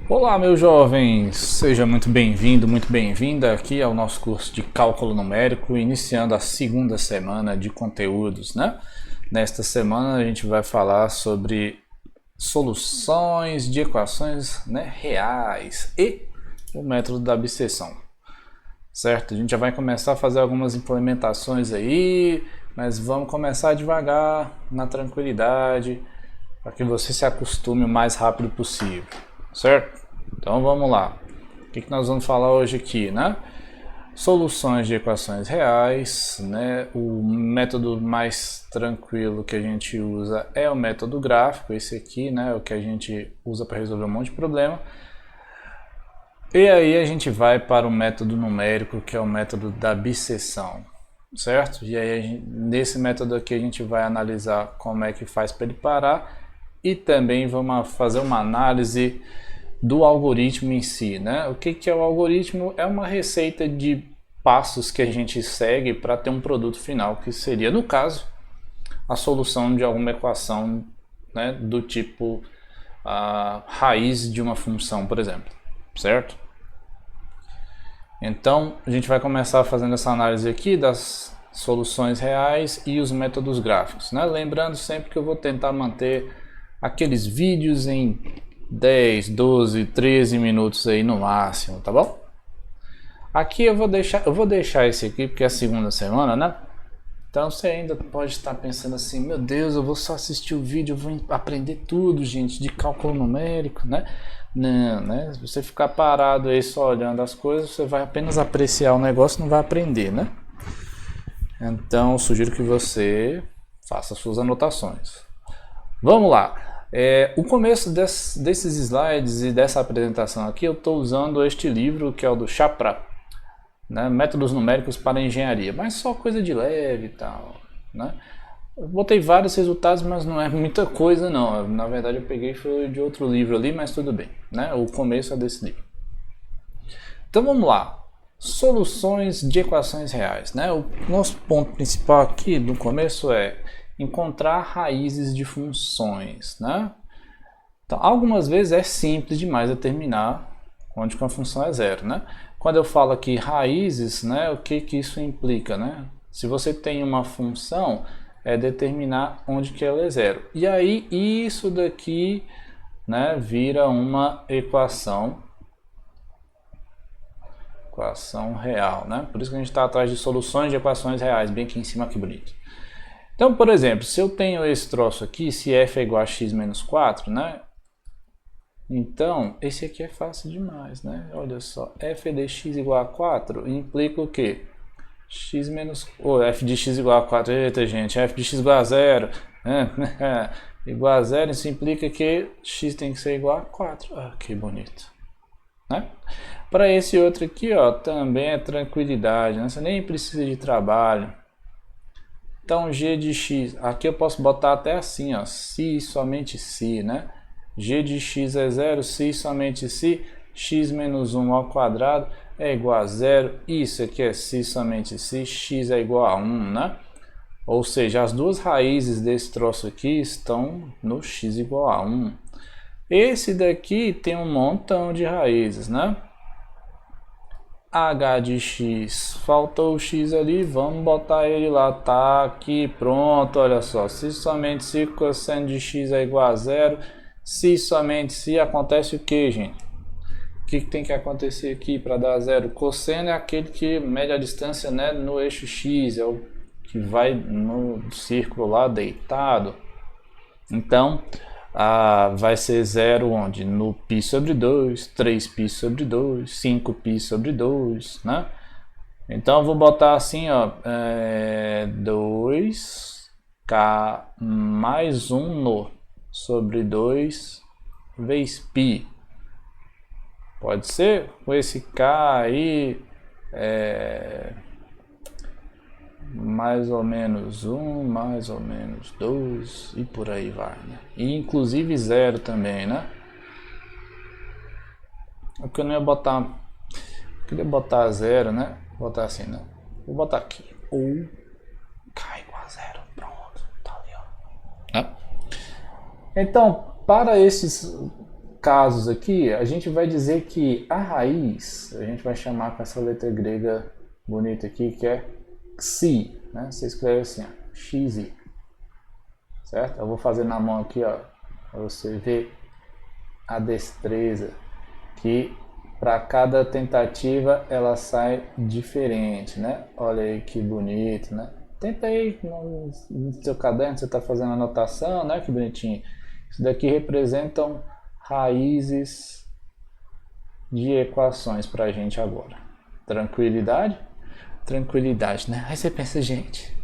Olá, meus jovens! Seja muito bem-vindo, muito bem-vinda aqui ao nosso curso de Cálculo Numérico, iniciando a segunda semana de conteúdos, né? Nesta semana a gente vai falar sobre soluções de equações, né, reais e o método da abscissão, certo? A gente já vai começar a fazer algumas implementações aí, mas vamos começar devagar, na tranquilidade, para que você se acostume o mais rápido possível, certo? Então vamos lá. O que nós vamos falar hoje aqui, né? Soluções de equações reais, né? O método mais tranquilo que a gente usa é o método gráfico, esse aqui, né? O que a gente usa para resolver um monte de problema. E aí a gente vai para o método numérico, que é o método da abscissão, certo? E aí nesse método aqui a gente vai analisar como é que faz para ele parar e também vamos fazer uma análise do algoritmo em si, né? O que é o algoritmo? É uma receita de passos que a gente segue para ter um produto final, que seria, no caso, a solução de alguma equação, né, do tipo a raiz de uma função, por exemplo, certo? Então, a gente vai começar fazendo essa análise aqui das soluções reais e os métodos gráficos, né? Lembrando sempre que eu vou tentar manter aqueles vídeos em 10, 12, 13 minutos aí no máximo, tá bom? Aqui eu vou deixar esse aqui porque é a segunda semana, né? Então você ainda pode estar pensando assim, meu Deus, eu vou só assistir o vídeo, eu vou aprender tudo, gente, de cálculo numérico, né? Não, né? Se você ficar parado aí só olhando as coisas, você vai apenas apreciar o negócio, não vai aprender, né? Então eu sugiro que você faça suas anotações. Vamos lá. O começo desses slides e dessa apresentação aqui eu estou usando este livro que é o do Chapra, né? Métodos Numéricos para Engenharia, mas só coisa de leve e tal, né? Eu botei vários resultados, mas não é muita coisa não. Na verdade eu peguei foi de outro livro ali, mas tudo bem, né? O começo é desse livro. Então vamos lá. Soluções de equações reais, né? O nosso ponto principal aqui no começo é encontrar raízes de funções, né? Então, algumas vezes é simples demais determinar onde que uma função é zero, né? Quando eu falo aqui raízes, né, o que isso implica, né? Se você tem uma função, é determinar onde que ela é zero. E aí isso daqui, né, vira uma equação real, né? Por isso que a gente está atrás de soluções de equações reais, bem aqui em cima, que bonito. Então, por exemplo, se eu tenho esse troço aqui, se f é igual a x menos 4, né? Então, esse aqui é fácil demais, né? Olha só, f de x igual a 4 implica o quê? X menos... f de x igual a 4, eita gente, f de x igual a 0, né? Igual a 0, isso implica que x tem que ser igual a 4. Ah, que bonito, né? Para esse outro aqui, ó, também é tranquilidade, né? Você nem precisa de trabalho. Então, g de x, aqui eu posso botar até assim, ó, se somente se, né? G de x é 0, se somente se, x menos 1 ao quadrado é igual a 0, isso aqui é se somente se, x é igual a 1, né? Ou seja, as duas raízes desse troço aqui estão no x igual a 1. Esse daqui tem um montão de raízes, né? H de x, faltou o x ali, vamos botar ele lá, tá aqui, pronto, olha só, se somente se cosseno de x é igual a 0, se somente se acontece o que, gente? O que tem que acontecer aqui para dar 0? Cosseno é aquele que mede a distância, né, no eixo x, é o que vai no círculo lá deitado. Então, vai ser 0 onde? No π sobre 2, 3π sobre 2, 5π sobre 2, né? Então, eu vou botar assim, ó, 2k mais 1 no sobre 2 vezes π. Pode ser? Com esse k aí, mais ou menos 1, mais ou menos 2 e por aí vai, né? E inclusive 0 também, né? É porque eu não ia botar, eu queria botar 0, né? Vou botar assim, né? Vou botar aqui, ou k igual a 0, pronto, tá ali, ó. Então, para esses casos aqui, a gente vai dizer que a raiz, a gente vai chamar com essa letra grega bonita aqui, que é xi, né? Você escreve assim, ó, xi, certo? Eu vou fazer na mão aqui, ó, para você ver a destreza, que para cada tentativa ela sai diferente, né? Olha aí que bonito, né? Tenta aí no seu caderno, você está fazendo anotação, né? Que bonitinho. Isso daqui representam raízes de equações para a gente agora. Tranquilidade? Tranquilidade, né? Aí você pensa, gente,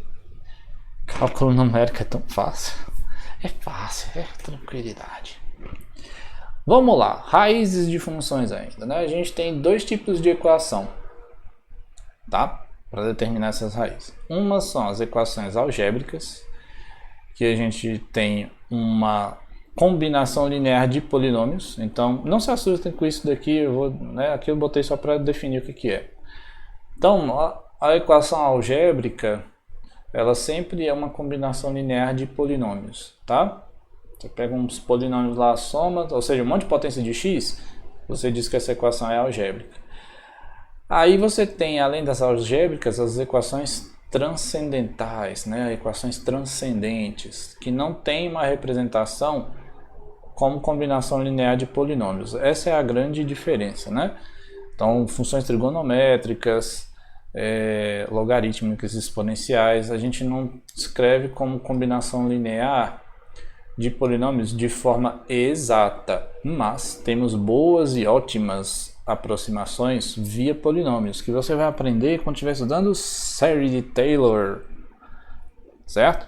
cálculo numérico é tão fácil. É fácil, é tranquilidade. Vamos lá, raízes de funções ainda, né? A gente tem dois tipos de equação, tá? Para determinar essas raízes. Uma são as equações algébricas, que a gente tem uma combinação linear de polinômios. Então, não se assustem com isso daqui, aqui eu botei só para definir o que é. Então, a equação algébrica, ela sempre é uma combinação linear de polinômios, tá? Você pega uns polinômios lá, soma, ou seja, um monte de potência de x, você diz que essa equação é algébrica. Aí você tem, além das algébricas, as equações transcendentais, né? Equações transcendentes, que não tem uma representação como combinação linear de polinômios. Essa é a grande diferença, né? Então, funções trigonométricas, logarítmicas exponenciais, a gente não escreve como combinação linear de polinômios de forma exata, mas temos boas e ótimas aproximações via polinômios, que você vai aprender quando estiver estudando série de Taylor, certo?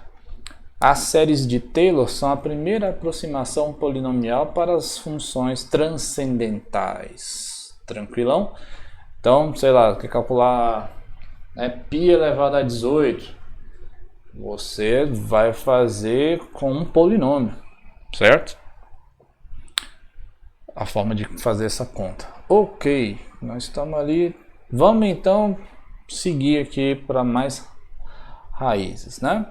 As séries de Taylor são a primeira aproximação polinomial para as funções transcendentais. Tranquilão? Então, sei lá, quer calcular π elevado a 18, você vai fazer com um polinômio, certo? A forma de fazer essa conta. Ok, nós estamos ali. Vamos então seguir aqui para mais raízes, né?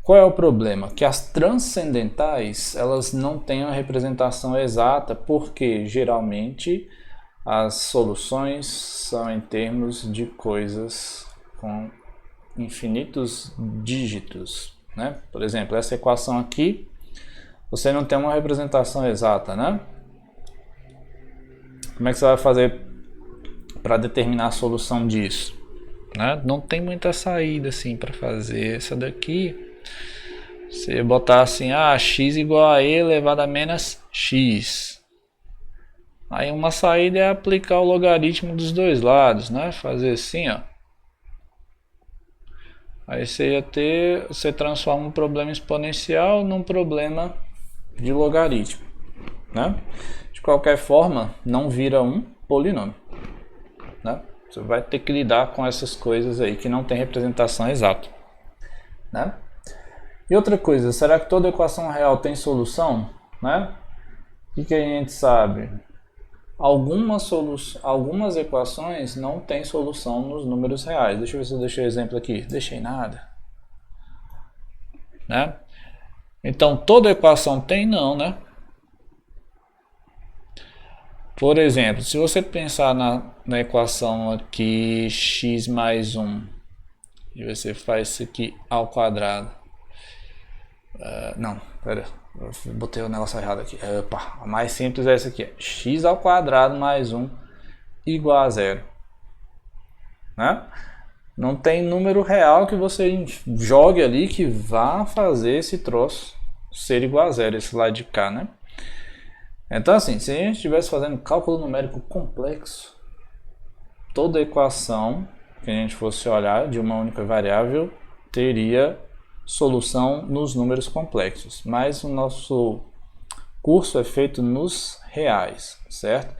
Qual é o problema? Que as transcendentais, elas não têm uma representação exata, porque geralmente as soluções são em termos de coisas com infinitos dígitos, né? Por exemplo, essa equação aqui, você não tem uma representação exata, né? Como é que você vai fazer para determinar a solução disso? Né? Não tem muita saída assim para fazer essa daqui. Você botar assim, x igual a e elevado a menos x. Aí uma saída é aplicar o logaritmo dos dois lados, né? Fazer assim, ó. Aí você transforma um problema exponencial num problema de logaritmo, né? De qualquer forma, não vira um polinômio, né? Você vai ter que lidar com essas coisas aí que não tem representação exata, né? E outra coisa, será que toda equação real tem solução, né? O que a gente sabe? Algumas equações não têm solução nos números reais. Deixa eu ver se eu deixei exemplo aqui. Deixei nada, né? Então, toda equação tem? Não, né? Por exemplo, se você pensar na equação aqui, x mais 1, e você faz isso aqui ao quadrado. Não, pera, eu botei o negócio errado aqui. Opa, a mais simples é essa aqui, x ao quadrado mais 1 igual a 0, né? Não tem número real que você jogue ali que vá fazer esse troço ser igual a 0, esse lado de cá, né? Então assim, se a gente estivesse fazendo cálculo numérico complexo, toda equação que a gente fosse olhar de uma única variável teria solução nos números complexos, mas o nosso curso é feito nos reais, certo?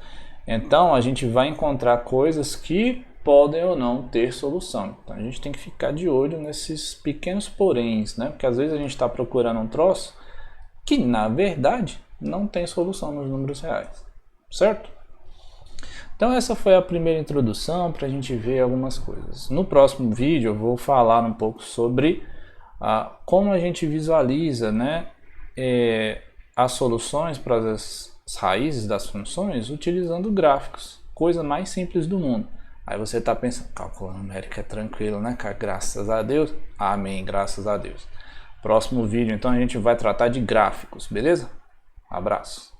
Então a gente vai encontrar coisas que podem ou não ter solução. Então a gente tem que ficar de olho nesses pequenos poréns, né? Porque às vezes a gente está procurando um troço que na verdade não tem solução nos números reais, certo? Então essa foi a primeira introdução para a gente ver algumas coisas. No próximo vídeo eu vou falar um pouco sobre como a gente visualiza, né, as soluções para raízes das funções utilizando gráficos, coisa mais simples do mundo. Aí você está pensando, cálculo numérico é tranquilo, né, cara? Graças a Deus. Amém, graças a Deus. Próximo vídeo, então, a gente vai tratar de gráficos, beleza? Abraço.